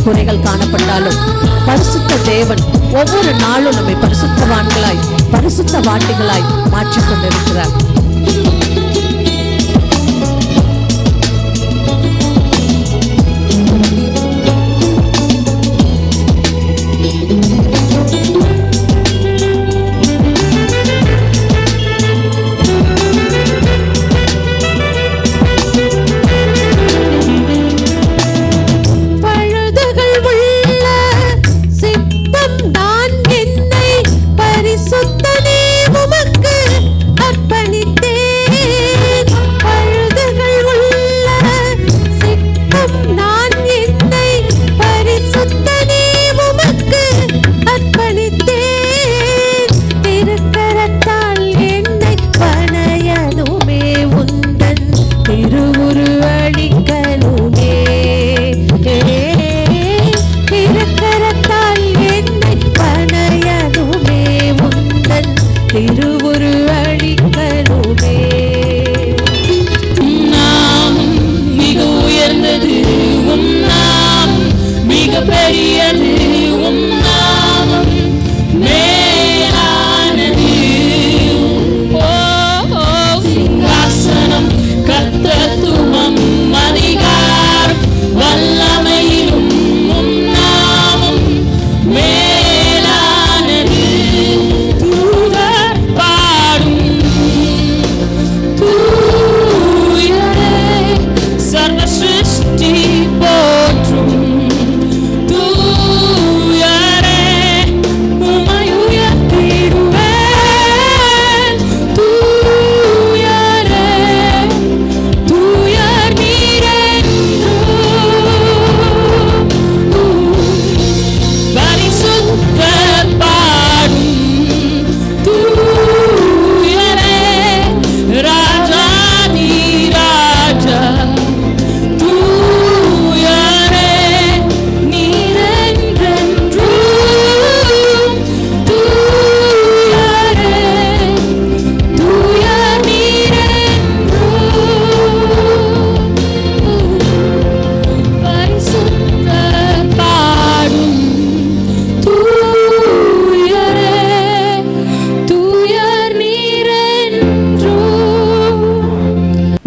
குறைகள் காணப்பட்டாலும் பரிசுத்த தேவன் ஒவ்வொரு நாளும் நம்மை பரிசுத்தவான்களாய் பரிசுத்த வாட்டிகளாய் மாற்றிக் கொண்டிருக்கிறார்.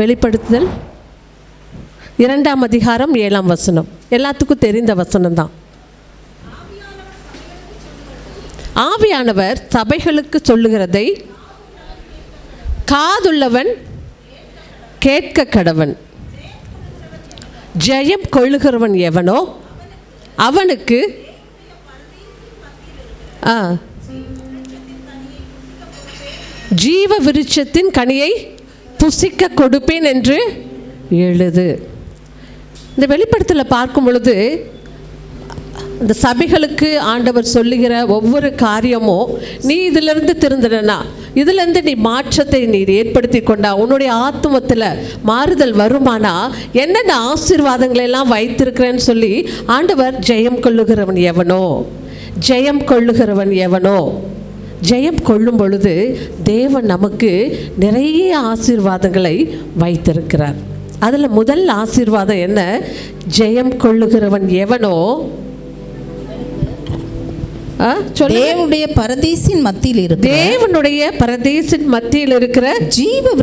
வெளிப்படுத்துதல் 2ஆம் அதிகாரம் 7ஆம் வசனம் எல்லாத்துக்கும் தெரிந்த வசனம் தான். ஆவியானவர் சபைகளுக்கு சொல்லுகிறதை காதுள்ளவன் கேட்க கடவன். ஜெயம் கொள்ளுகிறவன் எவனோ அவனுக்கு ஜீவ விருட்சத்தின் கனியை புசிக்க கொடுப்பேன் என்று எழுது. இந்த வெளிப்படுத்தல பார்க்கும் பொழுது இந்த சபைகளுக்கு ஆண்டவர் சொல்லுகிற ஒவ்வொரு காரியமும், நீ இதிலிருந்து திருந்தனா, இதிலிருந்து நீ மாற்றத்தை நீ ஏற்படுத்தி கொண்டா உன்னுடைய ஆத்துமத்தில் மாறுதல் வருமானா என்னென்ன ஆசீர்வாதங்களை எல்லாம் வைத்திருக்கிறேன்னு சொல்லி ஆண்டவர் ஜெயம் கொள்ளுகிறவன் எவனோ, ஜெயம் கொள்ளுகிறவன் எவனோ, ஜெயம் கொள்ளும் பொழுது தேவன் நமக்கு நிறைய ஆசீர்வாதங்களை வைத்திருக்கிறார். அதில் முதல் ஆசீர்வாதம் என்ன? ஜெயம் கொள்ளுகிறவன் எவனோ தேவனுடைய பரதீசின் மத்தியில் இருக்கிற தேவனுடைய பரதீசின் மத்தியில் இருக்கிற ஜீவ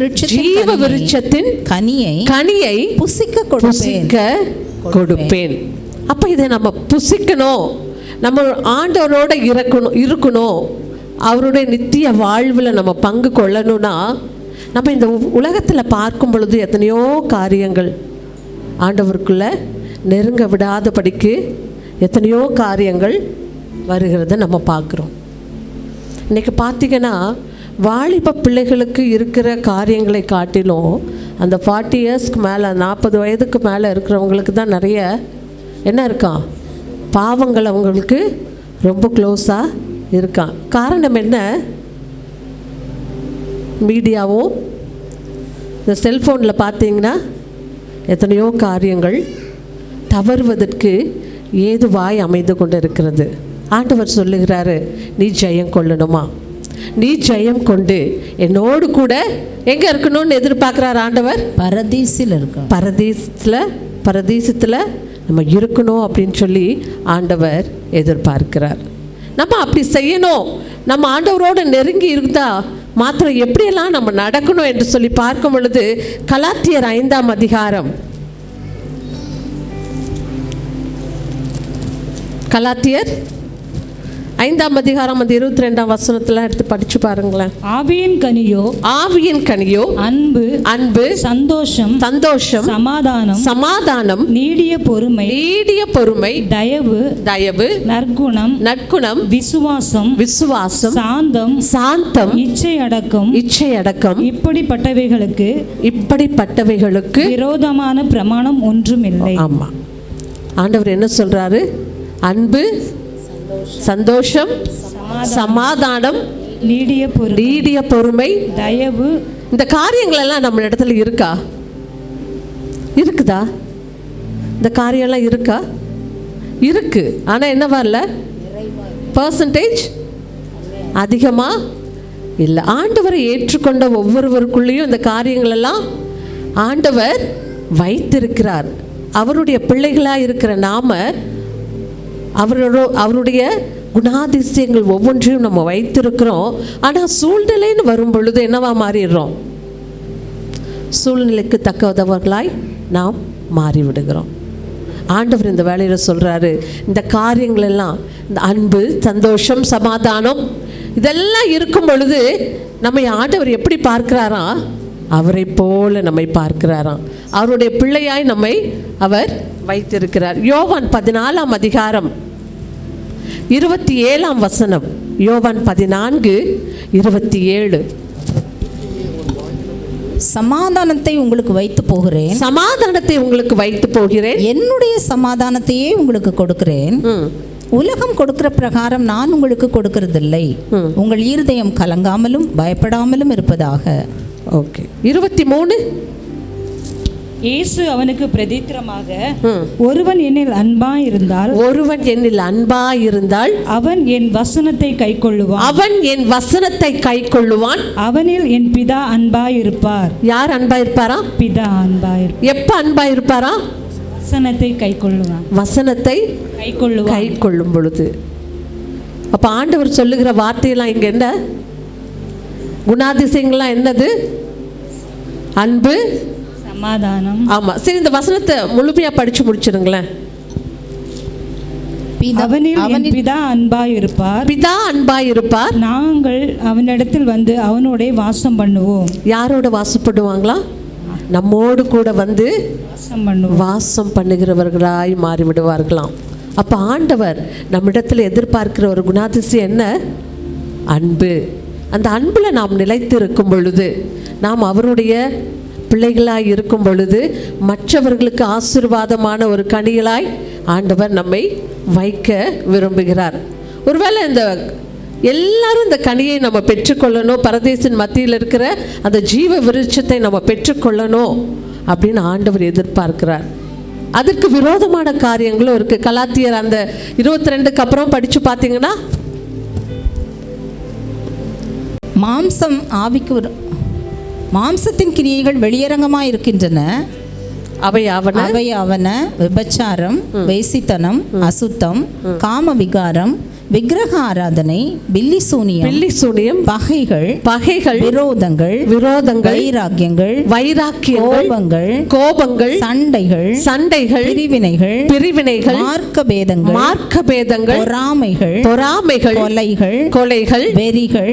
விருட்சத்தின் கனியை புசிக்க கொடுப்பேன். அப்போ இதை நம்ம புசிக்கணும், நம்ம ஆண்டவரோட இருக்கணும், அவருடைய நித்திய வாழ்வில் நம்ம பங்கு கொள்ளணும்னா நம்ம இந்த உலகத்தில் பார்க்கும் பொழுது எத்தனையோ காரியங்கள் ஆண்டவருக்குள்ளே நெருங்க விடாதபடிக்கு எத்தனையோ காரியங்கள் வருகிறத நம்ம பார்க்குறோம். இன்றைக்கி பார்த்திங்கன்னா வாலிப பிள்ளைகளுக்கு இருக்கிற காரியங்களை காட்டிலும் அந்த 40 இயர்ஸ்க்கு மேலே 40 வயதுக்கு மேலே இருக்கிறவங்களுக்கு தான் நிறைய என்ன இருக்கான், பாவங்கள் அவங்களுக்கு ரொம்ப க்ளோஸாக இருக்கான். காரணம் என்ன? மீடியாவும் இந்த செல்ஃபோனில் பார்த்தீங்கன்னா எத்தனையோ காரியங்கள் தவறுவதற்கு ஏதுவாய் அமைந்து கொண்டு இருக்கிறது. ஆண்டவர் சொல்லுகிறாரு, நீ ஜெயம் கொள்ளணுமா, நீ ஜெயம் கொண்டு என்னோடு கூட எங்கே இருக்கணும்னு எதிர்பார்க்குறார் ஆண்டவர்? பரதீசில் இருக்க. பரதீசத்தில் நம்ம இருக்கணும் அப்படின்னு சொல்லி ஆண்டவர் எதிர்பார்க்கிறார். நம்ம அப்படி செய்யணும், நம்ம ஆண்டவரோடு நெருங்கி இருந்தால் மாத்திரம் எப்படியெல்லாம் நம்ம நடக்கணும் என்று சொல்லி பார்க்கும் பொழுது கலாத்தியர் 5ஆம் அதிகாரம், கலாத்தியர் 5ஆம் அதிகாரம் அந்த 22ஆம் வசனத்துல எடுத்து படிச்சு பாருங்களேன். ஆவியின் கனியோ அன்பு, சந்தோஷம், சமாதானம், நீடிய பொறுமை, தயவு, நற்குணம், விசுவாசம், சாந்தம், இச்சை அடக்கம், இப்படிப்பட்டவைகளுக்கு விரோதமான பிரமாணம் ஒன்றுமில்லை. ஆமா, ஆண்டவர் என்ன சொல்றாரு? அன்பு, சந்தோஷம், சமாதானம், நீடிய பொறுமை, தயவு, இந்த காரியங்கள் எல்லாம் நம்ம இடத்துல இருக்குதா? இந்த காரியம்லாம் இருக்கு. ஆனா என்ன வரல? பர்சன்டேஜ் அதிகமா இல்லை. ஆண்டவரை ஏற்றுக்கொண்ட ஒவ்வொருவருக்குள்ளேயும் இந்த காரியங்கள் எல்லாம் ஆண்டவர் வைத்திருக்கிறார். அவருடைய பிள்ளைகளாக இருக்கிற நாம அவருடைய குணாதிசயங்கள் ஒவ்வொன்றையும் நம்ம வைத்திருக்கிறோம். ஆனால் சூழ்நிலைன்னு வரும் பொழுது என்னவா மாறிடுறோம்? சூழ்நிலைக்கு தக்கவர்களாய் நாம் மாறிவிடுகிறோம். ஆண்டவர் இந்த வேலையில் சொல்கிறாரு, இந்த காரியங்கள் எல்லாம், இந்த அன்பு, சந்தோஷம், சமாதானம் இதெல்லாம் இருக்கும் பொழுது நம்மை ஆண்டவர் எப்படி பார்க்கிறாராம்? அவரை போல நம்மை பார்க்கிறாராம். அவருடைய பிள்ளையாய் நம்மை அவர் வைத்திருக்கிறார். யோவான் 14ஆம் அதிகாரம் 27ஆம் வசனம். யோவான் 14:27. சமாதானத்தை உங்களுக்கு வைத்து போகிறேன், என்னுடைய சமாதானத்தையே உங்களுக்கு கொடுக்கிறேன். உலகம் கொடுக்கிற பிரகாரம் நான் உங்களுக்கு கொடுக்கிறதில்லை. உங்கள் இருதயம் கலங்காமலும் பயப்படாமலும் இருப்பதாக. ஓகே. 23. இயேசு அவனுக்கு பிரதித்திரமாக, ஒருவன் என்னில் அன்பாயிருந்தால் அவன் என் வசனத்தை கைக்கொள்ளுவான். அவனில் என் பிதா அன்பாயிருப்பார். யார் அன்பாயிருப்பாரா? பிதா அன்பாயிருப்பார். எப்ப அன்பாயிருப்பாரா? வசனத்தை கைக்கொள்ளும் பொழுது. அப்ப ஆண்டவர் சொல்லுகிற வார்த்தையெல்லாம் இங்க என்ன? குணாதிசயங்கள்லாம் என்னது? அன்பு, சமாதானம். ஆமா, சரி, இந்த வசனத்தை முழுமையா படிச்சு முடிச்சிருங்களேன். அவனில் பிதா அன்பாயிருப்பார். நாங்கள் அவனிடத்தில் வந்து அவனோட வாசம் பண்ணுவோம். யாரோட வாசப்படுவாங்களா? நம்மோடு கூட வந்து வாசம் பண்ணுகிறவர்களாய் மாறிவிடுவார்களாம். அப்ப ஆண்டவர் நம்மிடத்தில் எதிர்பார்க்கிற ஒரு குணாதிசயம் என்ன? அன்பு. அந்த அன்புல நாம் நிலைத்து இருக்கும் பொழுது, நாம் அவருடைய பிள்ளைகளாய் இருக்கும் பொழுது, மற்றவர்களுக்கு ஆசீர்வாதமான ஒரு கனிகளாய் ஆண்டவர் நம்மை வைக்க விரும்புகிறார். ஒருவேளை இந்த எல்லாரும் இந்த கனியை நம்ம பெற்றுக்கொள்ளணும், பரதேசின் மத்தியில் இருக்கிற அந்த ஜீவ விருட்சத்தை நம்ம பெற்றுக்கொள்ளணும் அப்படின்னு ஆண்டவர் எதிர்பார்க்கிறார். அதற்கு விரோதமான காரியங்களும் இருக்குது. கலாத்தியர் அந்த 22க்கு அப்புறம் படித்து பார்த்தீங்கன்னா, மாம்சத்தின் கிரியைகள் வெளியரங்கமாக இருக்கின்றன. அவையாவன விபச்சாரம், வேசித்தனம், அசுத்தம், காம விகாரம், விக்கிரக ஆராதனை, பில்லிசூனியம், பகைகள், விரோதங்கள், வைராக்கியங்கள், கோபங்கள், சண்டைகள், பிரிவினைகள், மார்க்கபேதங்கள், பொறாமைகள், கொலைகள், வெறிகள்,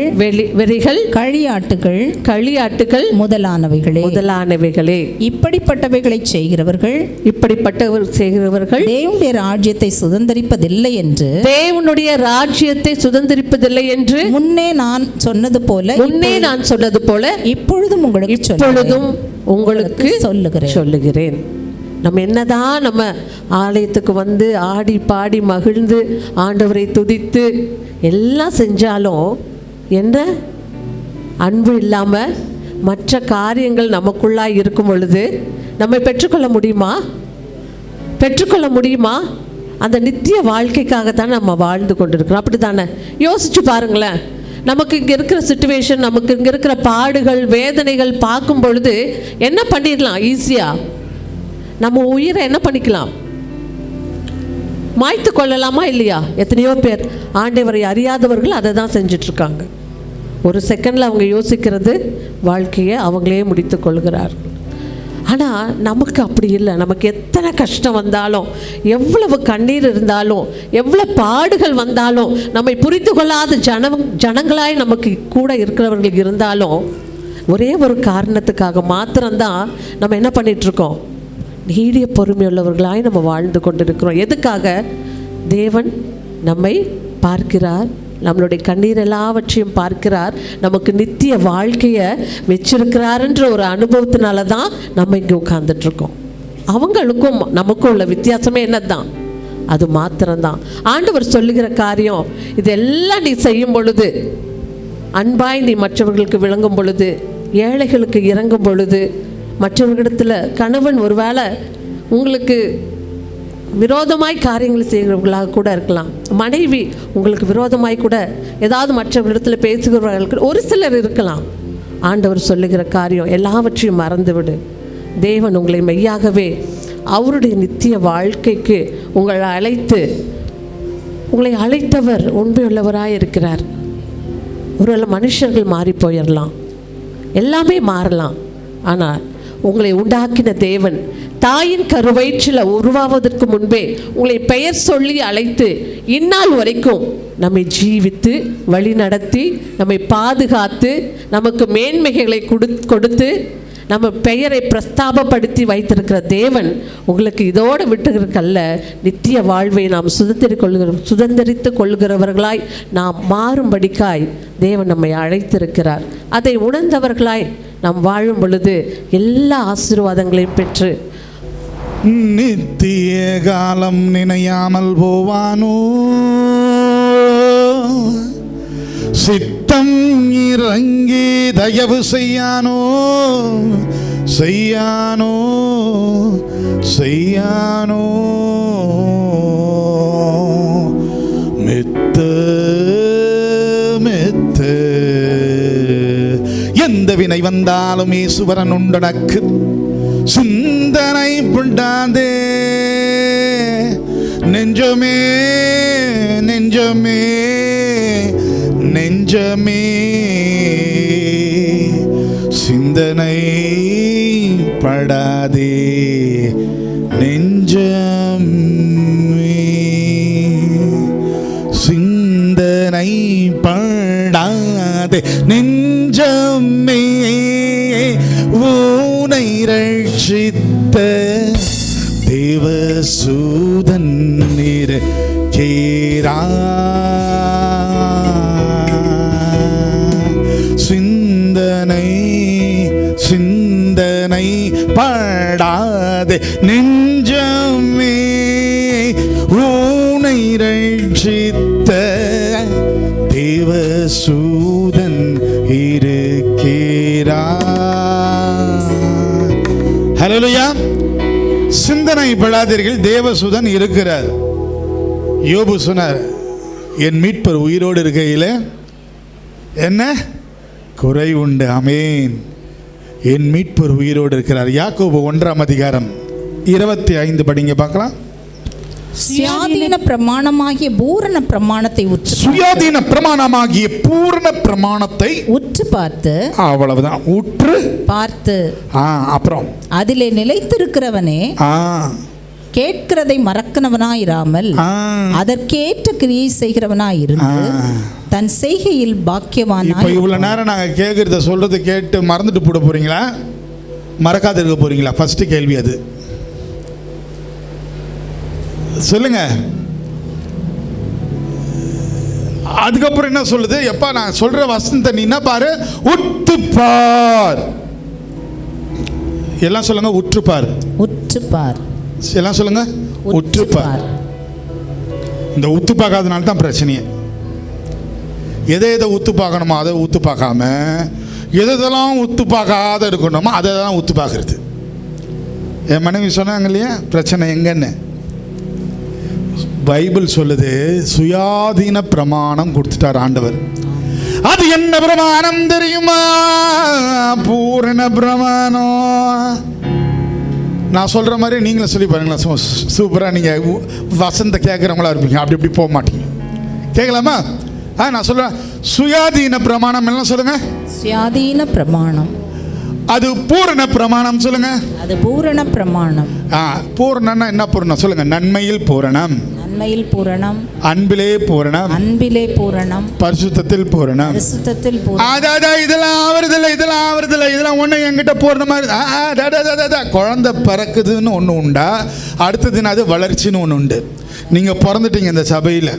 களியாட்டுகள் முதலானவைகளே. இப்படிப்பட்டவைகளை செய்கிறவர்கள் தேவனுடைய ராஜ்யத்தை சுதந்தரிப்பதில்லை என்று முன்னே நான் சொன்னது போல இப்பொழுதும் உங்களுக்கு சொல்லுகிறேன். நம்ம என்னதான் நம்ம ஆலயத்துக்கு வந்து ஆடி பாடி மகிழ்ந்து ஆண்டவரை துதித்து எல்லாம் செஞ்சாலும் என்ன அன்பு இல்லாமல் மற்ற காரியங்கள் நமக்குள்ளாய் இருக்கும் பொழுது நம்மை பெற்றுக்கொள்ள முடியுமா? அந்த நித்திய வாழ்க்கைக்காகத்தான் நம்ம வாழ்ந்து கொண்டிருக்கிறோம். அப்படி தானே? யோசிச்சு பாருங்களேன். நமக்கு இங்கே இருக்கிற சிச்சுவேஷன், நமக்கு இங்கே இருக்கிற பாடுகள், வேதனைகள் பார்க்கும் பொழுது என்ன பண்ணிடலாம்? ஈஸியாக நம்ம உயிரை என்ன பண்ணிக்கலாம்? மாய்த்து கொள்ளலாமா இல்லையா? எத்தனையோ பேர் ஆண்டவரை அறியாதவர்கள் அதை தான் செஞ்சிட்ருக்காங்க. ஒரு செகண்டில் அவங்க யோசிக்கிறது வாழ்க்கையை அவங்களே முடித்து கொள்கிறார்கள். ஆனால் நமக்கு அப்படி இல்லை. நமக்கு எத்தனை கஷ்டம் வந்தாலும், எவ்வளவு கண்ணீர் இருந்தாலும், எவ்வளோ பாடுகள் வந்தாலும், நம்மை புரிந்து கொள்ளாத ஜனங்களாய் நமக்கு கூட இருக்கிறவர்கள் இருந்தாலும், ஒரே ஒரு காரணத்துக்காக மாத்திரம்தான் நம்ம என்ன பண்ணிகிட்ருக்கோம்? நீடிய பொறுமையுள்ளவர்களாய் நம்ம வாழ்ந்து கொண்டிருக்கிறோம். எதுக்காக? தேவன் நம்மை பார்க்கிறார், நம்மளுடைய கண்ணீர் எல்லாவற்றையும் பார்க்கிறார், நமக்கு நித்திய வாழ்க்கையை வச்சிருக்கிறாருன்ற ஒரு அனுபவத்தினால தான் நம்ம இங்கே உட்கார்ந்துட்ருக்கோம். அவங்களுக்கும் நமக்கும் உள்ள வித்தியாசமே என்னதான்? அது மாத்திரம்தான். ஆண்டவர் சொல்லுகிற காரியம் இதெல்லாம் நீ செய்யும் பொழுது, அன்பாய் நீ மற்றவர்களுக்கு விளங்கும் பொழுது, ஏழைகளுக்கு இறங்கும் பொழுது, மற்றவர்களிடத்தில் கணவன் ஒருவேளை உங்களுக்கு விரோதமாய் காரியங்கள் செய்கிறவர்களாக கூட இருக்கலாம், மனைவி உங்களுக்கு விரோதமாய் கூட ஏதாவது மற்றவர்களிடத்தில் பேசுகிறவர்களுக்கு ஒரு சிலர் இருக்கலாம். ஆண்டவர் சொல்லுகிற காரியம் எல்லாவற்றையும் மறந்துவிடு. தேவன் உங்களை மெய்யாகவே அவருடைய நித்திய வாழ்க்கைக்கு உங்களை அழைத்தவர் உண்மையுள்ளவராய் இருக்கிறார். ஒருவேளை மனுஷர்கள் மாறி போயிடலாம், எல்லாமே மாறலாம். ஆனால் உங்களை உண்டாக்கின தேவன் தாயின் கருவயிற்றில் உருவாவதற்கு முன்பே உங்களை பெயர் சொல்லி அழைத்து இந்நாள் வரைக்கும் நம்மை ஜீவித்து வழி நடத்தி நம்மை பாதுகாத்து நமக்கு மேன்மைகளை கொடுத்து நம்ம பெயரை பிரஸ்தாபப்படுத்தி வைத்திருக்கிற தேவன் உங்களுக்கு இதோடு விட்டுகிறக்கல்ல, நித்திய வாழ்வை நாம் சுதந்திரித்து கொள்கிறவர்களாய் நாம் மாறும்படிக்காய் தேவன் நம்மை அழைத்திருக்கிறார். அதை உணர்ந்தவர்களாய் நாம் வாழும் பொழுது எல்லா ஆசீர்வாதங்களையும் பெற்று நித்திய காலம் நினையாமல் போவானோ, சித்தம் இறங்கி தயவு செய்யானோ மெத்த எந்த வினை வந்தாலும் ஈசுவரன் உண்டனக்கு சிந்தனை புண்டாதே. நெஞ்சமே நெஞ்சமே நெஞ்சமே சிந்தனை படாதே. நெஞ்சமே சிந்தனை படாதே. நெஞ்சமே ஊனை ரட்சித்த தேவசூதன் இருக்கிறா. சிந்தனை படாதே. நெஞ்சமே ஊனை ரட்சித்த தேவசூதன் இருக்கிறா. ஹல்லேலூயா. சிந்தனை படாதீர்கள், தேவசூதன் இருக்கிறார். யோபு சொன்னார், என் மீட்பர் உயிரோடு இருக்கையில் என்ன குறை உண்டு? ஆமென். என் மீட்பர் உயிரோடு இருக்கிறார். யாக்கோபு 1:25 படிங்க பார்க்கலாம். சுயாதீன பிரமாணமாகிய பூரண பிரமாணத்தை சுயாதீன பிரமாணமாகிய பூரண பிரமாணத்தை உற்று பார்த்து, அவ்வளவுதான், உற்று பார்த்து அப்புறம் அதிலே நிலைத்திருக்கிறவனே கேட்கிறதை மறக்கிறவனாயிராமல் அதற்கேற்ற கிரியை செய்கிறவனாயிருந்து தன் செய்கையில் பாக்கியவானாய். இப்போ இவ்வளவு நேரம் நாங்க கேட்கறத சொல்றது கேட்டு மறந்துட்டு போட போறீங்களா, மறக்காத இருக்க போறீங்களா? ஃபர்ஸ்ட் கேள்வி அது. சொல்லுங்க. அதுக்கப்புறம் என்ன சொல்லுது? எப்பா நான் சொல்ற வசனத்தை நீ என்ன பாரு, உற்றுப்பார். எல்லாம் சொல்லுங்க, உற்றுப்பார். உற்றுப்பார். எல்லாம் சொல்லுங்க, உற்றுப்பார். இந்த உத்து பார்க்காதனால தான் பிரச்சனையே. எதை உத்து பார்க்கணுமோ அதை உத்து பார்க்காம எதெல்லாம் உத்து பார்க்காத இருக்கணுமோ அதை தான் உத்து பார்க்கறது. என் மனைவி சொன்னாங்க இல்லையா பிரச்சனை எங்கன்னு. பைபிள் சொல்லுது, சுயாதீன பிரமாணம் கொடுத்துட்டார் ஆண்டவர். அது என்ன பிரமாணம் தெரியுமா? பூரண பிரமாணம். நான் சொல்கிற மாதிரி நீங்களும் சொல்லி பாருங்களேன். சூப்பராக நீங்கள் வசந்த கேட்குறவங்களா இருப்பீங்க. அப்படி இப்படி போக மாட்டீங்க. கேட்கலாமா? நான் சொல்கிறேன். சுயாதீன பிரமாணம் என்ன சொல்லுங்கள்? சுயாதீன பிரமாணம். அது பூரண பிரமாணம் சொல்லுங்க. அது பூரண பிரமாணம். பூரணம்னா என்ன பூரணம் சொல்லுங்க? நன்மையில் பூரணம், நன்மையில் பூரணம், அன்பிலே பூரணம், அன்பிலே பூரணம், பரிசுத்தத்தில் பூரணம், பரிசுத்தத்தில் பூரணம். இதெல்லாம் ஆவறதில்லை, இதெல்லாம் ஆவறதில்லை, இதெல்லாம் ஒன்று என்கிட்ட பூரணமா குழந்தை பிறக்குதுன்னு ஒன்று உண்டா, அடுத்ததுன்னு அது வளர்ச்சின்னு ஒன்று உண்டு. நீங்கள் பிறந்துட்டீங்க இந்த சபையில்,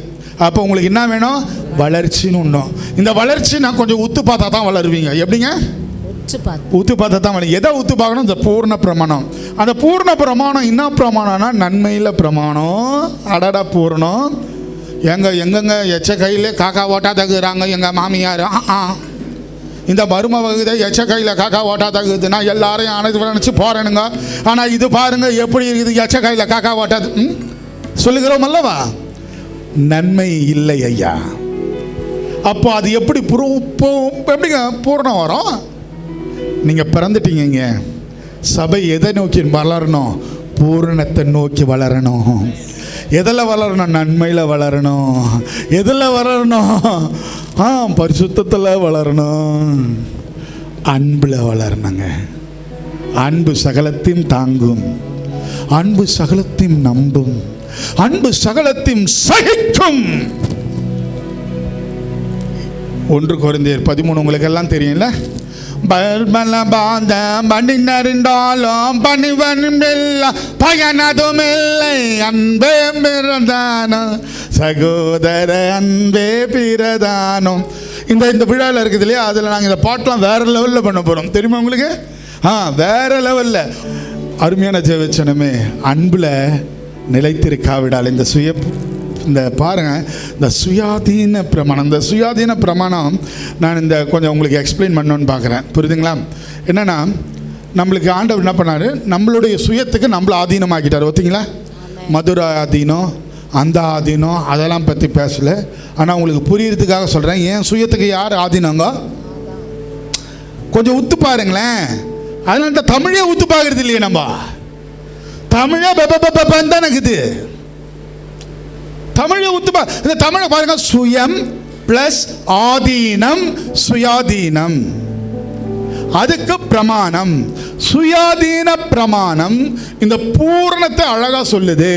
அப்போ உங்களுக்கு என்ன வேணும்? வளர்ச்சின்னு ஒன்றும். இந்த வளர்ச்சி நான் கொஞ்சம் உத்து பார்த்தா தான் வளருவீங்க. எப்படிங்க? உத்து பார்த்தா தான் வளரும். எதை உத்து பார்க்கணும்? இந்த பூர்ண பிரமாணம். அந்த பூர்ண பிரமாணம் என்ன பிரமாணம்னா நன்மையில் பிரமாணம். அடடா பூர்ணம். எங்கெங்க எச்ச கையில் காக்கா ஓட்டா தகுறாங்க எங்கள் மாமியார். இந்த மரும வகுதை எச்ச கையில் காக்கா ஓட்டா தகுதுன்னா எல்லாரையும் அனைத்து நினச்சி போகிறேனுங்க. ஆனால் இது பாருங்க எப்படி இருக்குது, எச்ச கையில் காக்கா ஓட்டாது சொல்லுகிறோம் அல்லவா? நன்மை இல்லை ஐயா. அப்போ அது எப்படி எப்படிங்க பூர்ணம் வரும்? நீங்கள் பிறந்துட்டீங்க. சபை எதை நோக்கி வளரணும்? பூரணத்தை நோக்கி வளரணும். எதில் வளரணும்? நன்மையில் வளரணும். எதில் வளரணும்? பரிசுத்தத்தில் வளரணும். அன்பில் வளரணுங்க. அன்பு சகலத்தையும் தாங்கும், அன்பு சகலத்தையும் நம்பும், அன்பு சகலத்தையும் சகிக்கும். 1 கொரிந்தியர் 13 உங்களுக்கு எல்லாம் தெரியும்ல. பண்டினறிந்தாலும் பணிவனில்லை, பயனதும் இல்லை, அன்பே பிரதானம், சகோதர அன்பே பிரதானம். இந்த விழாவில் இருக்குது இல்லையா, அதில் நாங்கள் இந்த பாட்டெலாம் வேறு லெவலில் பண்ண போகிறோம். தெரியுமா உங்களுக்கு? வேறு லெவலில். அருமையான ஜெபச்சனமே, அன்பில் நிலைத்திருக்காவிடால் இந்த பாருங்கள், இந்த சுயாதீன பிரமாணம், இந்த சுயாதீன பிரமாணம் நான் இந்த கொஞ்சம் உங்களுக்கு எக்ஸ்பிளைன் பண்ணணுன்னு பார்க்குறேன். புரியுதுங்களா? என்னென்னா, நம்மளுக்கு ஆண்டவர் என்ன பண்ணார்? நம்மளுடைய சுயத்துக்கு நம்மளை ஆதீனமாக்கிட்டார். ஒத்திங்களா? மதுர ஆதீனம், அந்த ஆதீனம், அதெல்லாம் பற்றி பேசலை. ஆனால் உங்களுக்கு புரியறதுக்காக சொல்கிறேன். ஏன் சுயத்துக்கு யார் ஆதீனங்க? கொஞ்சம் உத்து பாருங்களேன். அதனால தமிழே உத்து பார்க்கறது இல்லையே. நம்ம தமிழே தான் இருக்குது. தமிழை உத்துப்பா. இந்த தமிழை பாருங்க. சுயம் பிளஸ் ஆதீனம், சுயாதீனம். அதுக்கு பிரமாணம், சுயாதீன பிரமாணம். இந்த பூரணத்தை அழகா சொல்லுது.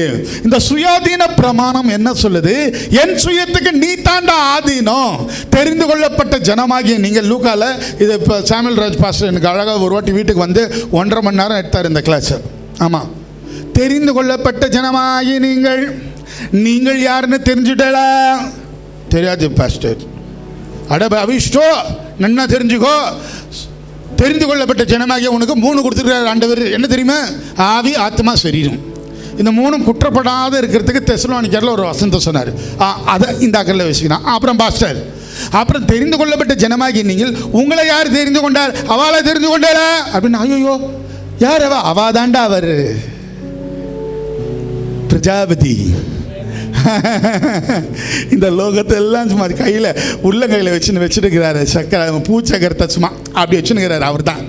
இந்த சுயாதீன பிரமாணம் என்ன சொல்லுது? என் சுயத்துக்கு நீ தாண்டா ஆதீனம். தெரிந்து கொள்ளப்பட்ட ஜனமாகிய நீங்கள். லூக்கால இது இப்போ சாமுவேல் ராஜ் பாஸ்டர் எனக்கு அழகாக ஒரு வாட்டி வீட்டுக்கு வந்து 1.5 மணி நேரம் எடுத்தார் இந்த கிளாஸ். ஆமாம். தெரிந்து கொள்ளப்பட்ட ஜனமாகிய நீங்கள் யாருன்னு தெரிஞ்சுட்டல? தெரியாது பாஸ்டர். அவிஷ்டோ நன்னா தெரிஞ்சுக்கோ. தெரிந்து கொள்ளப்பட்ட ஜனமாகிய உனக்கு 3 கொடுத்துருக்காரு ஆண்டவர். என்ன தெரியுமா? ஆவி, ஆத்மா, சரீரம். இந்த 3 குற்றப்படாத இருக்கிறதுக்கு தெசலோனிக்கேயர்ல ஒரு வசனத்தை சொன்னார். அதை இந்த அக்கறையில் வச்சுக்கணும். அப்புறம் பாஸ்டர், அப்புறம் தெரிந்து கொள்ளப்பட்ட ஜனமாகிய நீங்கள் உங்களை யார் தெரிந்து கொண்டார்? அவளை தெரிந்து கொண்டாரா அப்படின்னு. ஐயோ, யார் அவ? அவாதாண்டா அவர் பிரஜாபதி. இந்த லோகத்தை எல்லாம் சும்மா கையில் உள்ளங்கையில் வச்சுருக்கிறாரு. சக்கரை பூச்சக்கரத்தை சும்மா அப்படி வச்சுருக்கிறாரு. அவர் தான்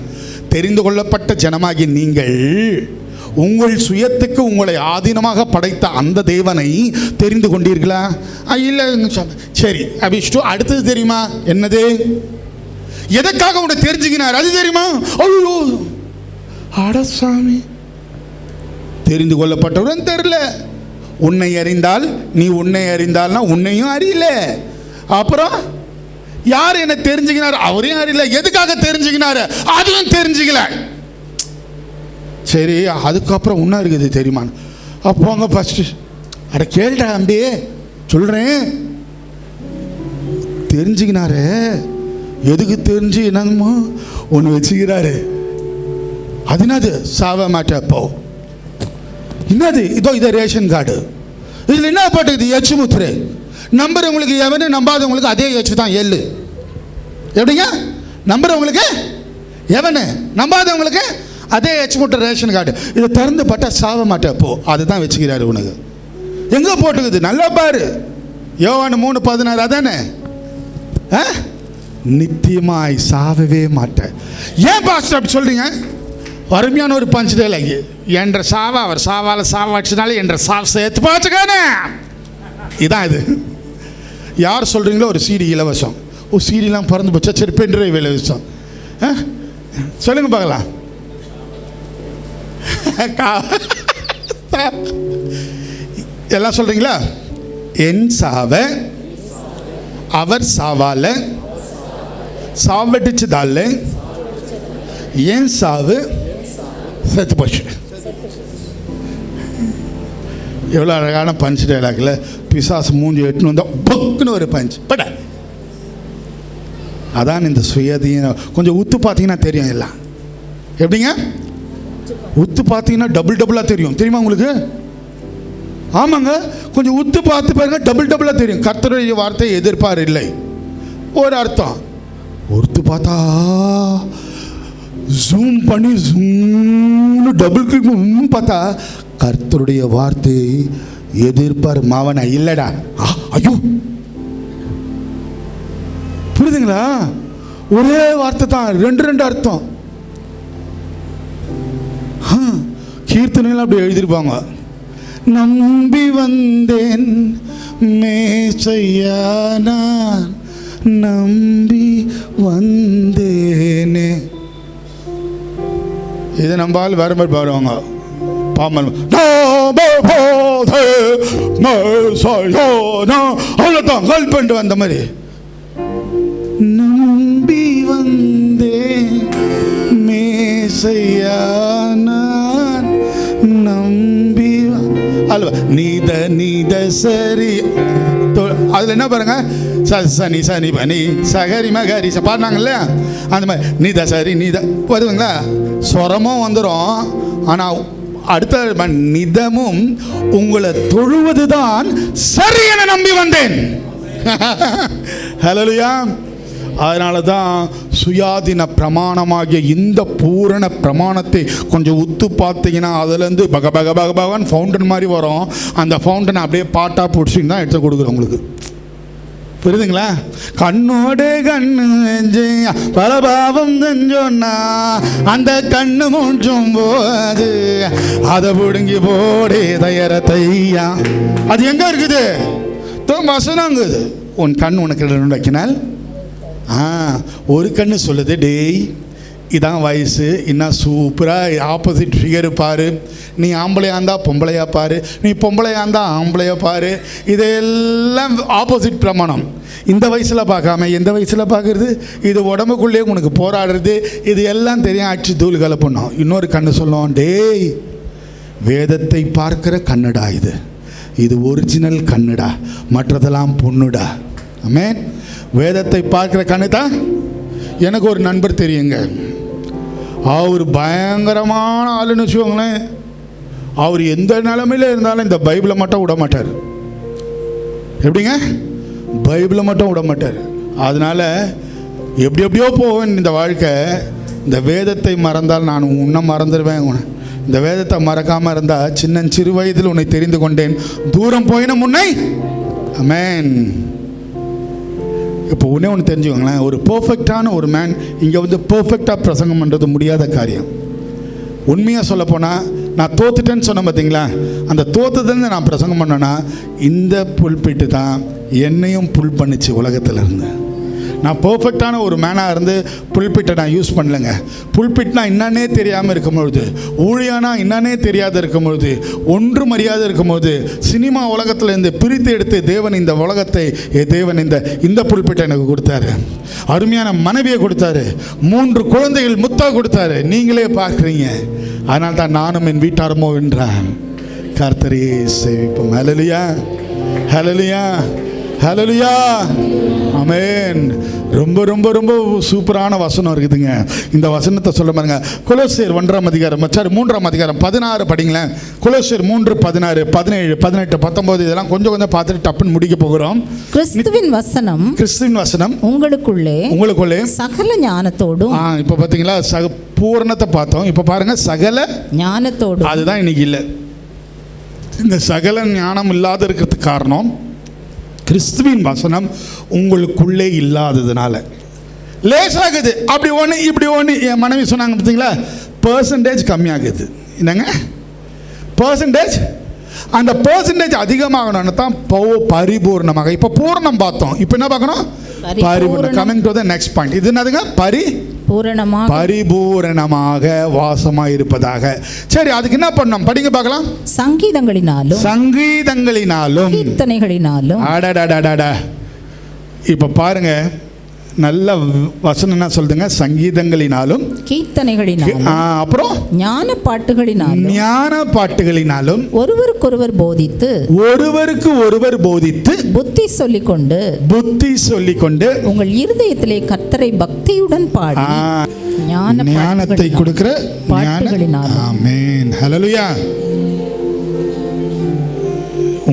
தெரிந்து கொள்ளப்பட்ட ஜனமாகி நீங்கள் உங்கள் சுயத்துக்கு உங்களை ஆதீனமாக படைத்த அந்த தேவனை தெரிந்து கொண்டீர்களா? இல்லை. சரி, அபிஷ்டு. அடுத்தது தெரியுமா? என்னது? எதற்காக உன்னை தெரிஞ்சுக்கினார் அது தெரியுமா? ஐயோ அடசாமி, தெரிந்து கொள்ளப்பட்டவுடன் தெரியல. உன்னை அறிந்தால் நீ உன்னை அறிந்தால்னா உன்னையும் அறியல. அப்புறம் யார் என்ன தெரிஞ்சுக்கினார்? அவரையும் அறியல. எதுக்காக தெரிஞ்சுக்கினாரு? அதுவும் தெரிஞ்சுக்கல. சரி, அதுக்கப்புறம் ஒன்றா இருக்குது தெரியுமா? அப்போ அங்கே ஃபஸ்ட்டு அட கேள்டா அம்பி சொல்கிறேன். தெரிஞ்சுக்கினாரு. எதுக்கு தெரிஞ்சு என்னமோ ஒன்று வச்சுக்கிறாரு. அது என்னது? சாவ மாட்டப்போ என்னது? இதை ரேஷன் கார்டு. இதில் என்ன போட்டுக்குது? எச்சு முத்திரை. நம்புறவங்களுக்கு எவனு, நம்பாதவங்களுக்கு அதே எச்சு தான் எள்ளு. எப்படிங்க? நம்புறவங்களுக்கு எவனு, நம்பாதவங்களுக்கு அதே எச்சு முத்திரை ரேஷன் கார்டு. இதை திறந்து பட்டா சாவ மாட்டப்போ அதுதான் வச்சுக்கிறாரு உனக்கு. எங்கே போட்டுக்குது? நல்லா பாரு. யோவான் 3:16 அதானே? நித்தியமாய் சாவவே மாட்டேன். ஏன் பாஸ்டர் அப்படி சொல்றீங்க? அருமையான ஒரு பஞ்ச் டைலாக். என்ற சாவை அவர் சாவால் சாவாச்சுனால என்ற சாவு சேர்த்து போச்சுக்கானே. இதான் இது. யார் சொல்கிறீங்களோ ஒரு சீடி இலவசம். ஓ சீடிலாம் பறந்து போச்சா, சரி பென்ட்ரைவ் இலவசம். சொல்லுங்க பார்க்கலாம். எல்லாம் சொல்கிறீங்களா? என் சாவை அவர் சாவால சாவடிச்சதால என் சாவு செத்து போச்சு. எவ்வளோ அழகான பஞ்ச் டைலாக்ல பிசாசு மூஞ்சி எட்டுன்னு வந்தால் பக்குன்னு ஒரு பஞ்ச் பட. அதான் இந்த சுயதீனம். கொஞ்சம் உத்து பார்த்தீங்கன்னா தெரியும் எல்லாம். எப்படிங்க? உத்து பார்த்தீங்கன்னா டபுளாக தெரியும். தெரியுமா உங்களுக்கு? ஆமாங்க, கொஞ்சம் உத்து பார்த்து பாருங்க, டபுளாக தெரியும். கர்த்தருடைய வார்த்தை எதிர்ப்பார் இல்லை ஒரு அர்த்தம். ஒருத்து பார்த்தா ஜூம் பண்ணி ஜூம்னு டபுள் கிளிக் பார்த்தா கர்த்தருடைய வார்த்தை எதிர்ப்பார் மாவன இல்லடா. ஐயோ, புரியுதுங்களா? ஒரே வார்த்தை தான், ரெண்டு அர்த்தம். கீர்த்தனையில் அப்படி எழுதியிருப்பாங்க. நம்பி வந்தேன் மேசையா, நான் நம்பி வந்தேனே. இதை நம்பால் வேற மாதிரி பாடுவாங்க. பாமல் அவ்வளோதான் ஹெல்ப் பண்ணிட்டு வந்த மாதிரி. நம்பி வந்தேன் மேசையா, நான் நம்பி அல்வா நீத சரி. அதில் என்ன பாருங்க, சனி சனி பனி சகரி மகரி பாடினாங்கல்ல, அந்த மாதிரி நீத சரி நீத வருதுங்களா, ஸ்வரமும் வந்துடும். ஆனால் அடுத்த நிதமும் உங்களை தொழுவதுதான் சரி என நம்பி வந்தேன். ஹல்லேலூயா. அதனால தான் சுயாதீன பிரமாணமாகிய இந்த பூரண பிரமாணத்தை கொஞ்சம் உத்து பார்த்தீங்கன்னா அதுலேருந்து பகவான் ஃபவுண்டன் மாதிரி வரும். அந்த ஃபவுண்டனை அப்படியே பாட்டாக பிடிச்சின்னு தான் எடுத்து கொடுக்குறோம் உங்களுக்கு. புரியுதுங்களா? கண்ணோடு கண்ணு பலபாவம் செஞ்சோன்னா அந்த கண்ணு மூஞ்சும் போது அதை பிடுங்கி போடே தயரத்தையா. அது எங்கே இருக்குது? வசனங்குது. உன் கண் உனக்கு வைக்கினால் ஒரு கண்ணு சொல்லுது, டேய் இதான் வயசு, இன்னும் சூப்பராக ஆப்போசிட் ஃபிகர் பாரு. நீ ஆம்பளையாக இருந்தால் பொம்பளையாக பாரு, நீ பொம்பளையாக இருந்தால் ஆம்பளையாக பாரு. இதெல்லாம் ஆப்போசிட் பிரமாணம். இந்த வயசில் பார்க்காம எந்த வயசில் பார்க்குறது? இது உடம்புக்குள்ளேயே உனக்கு போராடுறது. இது எல்லாம் தெரியும், ஆட்சி தூள் கலப்பண்ணும். இன்னொரு கண்ணு சொல்லுவோம், டேய் வேதத்தை பார்க்குற கண்ணுடா, இது ஒரிஜினல் கண்ணுடா, மற்றதெல்லாம் பொண்ணுடா. ஆமென். வேதத்தை பார்க்குற கண்ணு தான். எனக்கு ஒரு நண்பர் தெரியுங்க, அவர் பயங்கரமான ஆளுன்னு வச்சுக்கோங்களேன். அவர் எந்த நிலைமையில் இருந்தாலும் இந்த பைபிளை மட்டும் விட மாட்டார். எப்படிங்க? பைபிளை மட்டும் விட மாட்டார். அதனால் எப்படியோ போவேன் இந்த வாழ்க்கை. இந்த வேதத்தை மறந்தால் நான் உன்னை மறந்துடுவேன். இந்த வேதத்தை மறக்காமல் இருந்தால் சிறு வயதில் உன்னை தெரிந்து கொண்டேன், தூரம் போயின முன்னை. ஆமென். இப்போ ஒன்று தெரிஞ்சுக்கோங்களேன், ஒரு பர்ஃபெக்டான ஒரு மேன் இங்கே வந்து பர்ஃபெக்டாக பிரசங்கம் பண்ணுறது முடியாத காரியம். உண்மையாக சொல்லப்போனால் நான் தோத்துட்டேன்னு சொன்னேன் பார்த்தீங்களா, அந்த தோத்ததுலேருந்து நான் பிரசங்கம் பண்ணேன்னா இந்த புல்பிட்டு தான் என்னையும் புல் பண்ணிச்சு உலகத்தில் இருந்து. நான் பர்ஃபெக்டான ஒரு மேனாக இருந்து புல்பிட்டை நான் யூஸ் பண்ணலைங்க. புல்பிட்னா என்னன்னே தெரியாமல் இருக்கும்பொழுது, ஊழியானா என்னன்னே தெரியாத இருக்கும்பொழுது, ஒன்று மரியாதை இருக்கும்போது, சினிமா உலகத்தில் இருந்து பிரித்து எடுத்து தேவன் இந்த உலகத்தை தேவன் இந்த புல்பிட்டை எனக்கு கொடுத்தாரு. அருமையான மனைவியை கொடுத்தாரு, 3 குழந்தைகள் முத்தா கொடுத்தாரு. நீங்களே பார்க்குறீங்க. அதனால தான் நானும் என் வீட்டாரமோ என்றான் கர்த்தரையே சேவிப்போம். ஹல்லேலூயா, ஹல்லேலூயா, ஹல்லேலூயா, ஆமென். ரொம்ப ரொம்ப ரொம்ப சூப்பரான வசனம் இருக்குதுங்க. இந்த வசனத்தை சொல்ல பாருங்க. கொலோசியர் 1ஆம் அதிகாரம் 3ஆம் அதிகாரம் 16 படிங்களேன். கொலோசியர் 3, 16, 17, 18, 19 இதெல்லாம் கொஞ்சம் பார்த்துட்டு டப்புன்னு முடிக்க போகிறோம். கிறிஸ்துவின் வசனம் உங்களுக்குள்ளே சகல ஞானத்தோடும். இப்போ பார்த்தீங்களா, பூரணத்தை பார்த்தோம். இப்போ பாருங்க, சகல ஞானத்தோடு. அதுதான் இன்னைக்கு இல்லை. இந்த சகல ஞானம் இல்லாத இருக்கிறதுக்கு காரணம் கிறிஸ்துவின் வசனம் உங்களுக்குள்ளே இல்லாததுனால. லேசாகுது, அப்படி ஒன்று இப்படி ஒன்று. என் மனைவி சொன்னாங்க பார்த்தீங்களா, பெர்சன்டேஜ் கம்மியாகுது. என்னங்க பர்சன்டேஜ், அந்த பர்சன்டேஜ் அதிகமாகணும்னு தான் பரிபூர்ணமாக. இப்போ பூர்ணம் பார்த்தோம், இப்போ என்ன பார்க்கணும்? பரிபூர்ணம். Coming to the next point. இது என்னதுங்க? பரிபூரணமாக வாசமாக இருப்பதாக. சரி, அதுக்கு என்ன பண்ணணும்? படிங்க பார்க்கலாம். சங்கீதங்களினாலும் கீர்த்தனைகளினாலும். அடடடடடா, இப்போ பாருங்க, நல்ல வசனம் என்ன சொல்லுங்க? சங்கீதங்களினாலும் கீர்த்தனைகளினாலும் அப்புறம் ஞான பாட்டுகளினாலும் ஒருவருக்கொருவர் போதித்து புத்தி சொல்லிக்கொண்டு உங்கள் இருதயத்திலே கர்த்தரை பக்தியுடன் பாடி ஞானத்தை கொடுக்கிற பாட்டுகளினாலும். ஆமென். ஹல்லேலூயா.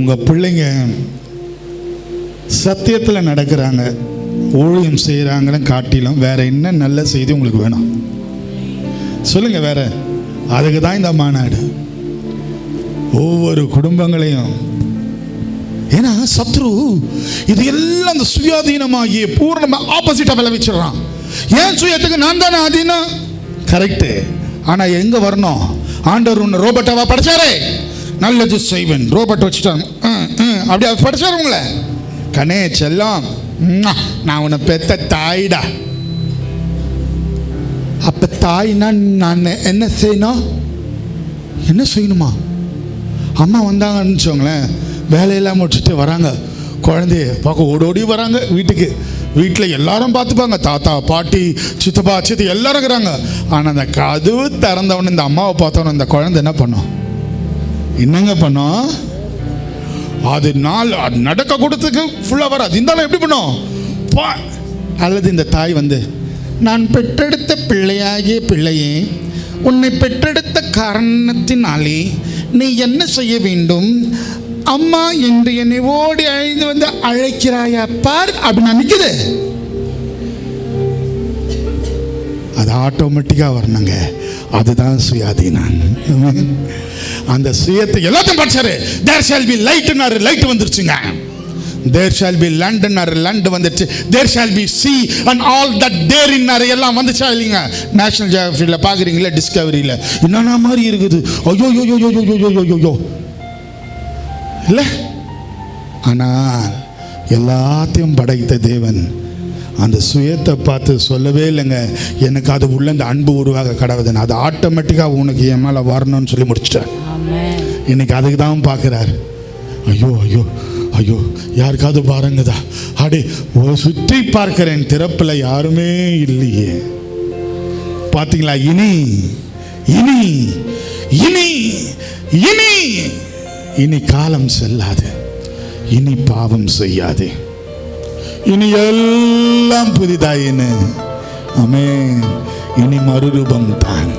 உங்க பிள்ளைங்க சத்தியத்தில் நடக்கிறாங்க, ஊழியம் செய்கிறாங்கன்னு காட்டிலும் வேற என்ன நல்ல செய்தி உங்களுக்கு வேணும்? சொல்லுங்க வேற. அதுக்கு தான் இந்த மாநாடு. ஒவ்வொரு குடும்பங்களையும், ஏன்னா சத்ரு இது எல்லாம் அந்த சுயாதீனமாகிய பூர்ணமா ஆப்போசிட்டா விளைவிச்சிடறான். ஏன் சுயத்துக்கு நான் தானே ஆதீனம்? கரெக்டு. ஆனால் எங்கே வரணும்? ஆண்டவர் உன்னை ரோபோட்டாவா படைச்சாரே, நல்லது செய்வேன் ரோபோட் வச்சுட்டான் அப்படி அவர் படைச்சாரு உங்களை. கனே செல்லம், நான் உன்னை பெத்த தாயிடா. அப்போ தாய்னா நான் என்ன செய்யணுமா? அம்மா வந்தாங்கன்னு வச்சுக்கோங்களேன், வேலையெல்லாம் முடிச்சுட்டு வராங்க, குழந்தைய பார்க்க ஓடோடி வராங்க வீட்டுக்கு. வீட்டில் எல்லாரும் பார்த்துப்பாங்க, தாத்தா பாட்டி சித்தப்பா சித்தி எல்லாரும் இருக்கிறாங்க. ஆனால் அந்த கதவு திறந்தவொடனே இந்த அம்மாவை பார்த்தவொடனே இந்த குழந்தை என்ன பண்ணும்? என்னங்க பண்ணும்? அது நடக்க கொடுத்துக்கு ஃபுல்லாக வராது. இருந்தாலும் எப்படி பண்ணும்? அல்லது இந்த தாய் வந்து, நான் பெற்றெடுத்த பிள்ளையே, உன்னை பெற்றெடுத்த காரணத்தினாலே நீ என்ன செய்ய வேண்டும்? அம்மா என்று என்னை ஓடி அழைந்து வந்து அழைக்கிறாயா பார் அப்படின்னு நிற்குது. அது ஆட்டோமேட்டிக்காக வரணுங்க. அதுதான் சுயாதீனம். அந்த சுயத்தை எல்லாத்தையும் படிச்சாரு. தேர் ஷால் பி லைட்னாரு, லைட் வந்துருச்சுங்க. தேர் ஷால் பி லண்ட்னாரு, லண்ட் வந்துருச்சு. There shall be sea and all that there இன்னாரு, எல்லாம் வந்துச்சா இல்லைங்க? நேஷனல் ஜியோகிராஃபியில் பார்க்குறீங்களா, டிஸ்கவரியில் என்னென்ன மாதிரி இருக்குது. ஐயோ யோ யோ யோ யோ யோ யோ யோ யோ இல்லை. ஆனால் எல்லாத்தையும் படைத்த தேவன் அந்த சுயத்தை பார்த்து சொல்லவே இல்லைங்க, எனக்கு அது உள்ள இந்த அன்பு உருவாக கடவுதுன்னு. அது ஆட்டோமேட்டிக்காக உனக்கு என் மேலே வரணும்னு சொல்லி முடிச்சிட்டார். இன்னைக்கு அதுக்கு தான் பார்க்குறாரு. ஐயோ ஐயோ ஐயோ, யாருக்காவது பாருங்கதா? அடே சுற்றி பார்க்கிறேன், திறப்பில் யாருமே இல்லையே. பார்த்தீங்களா? இனி இனி இனி இனி இனி காலம் செல்லாது, இனி பாவம் செய்யாது, இனி எல்லாம் புதிதாயின்னு. ஆமென். இனி மறுரூபம் தான்.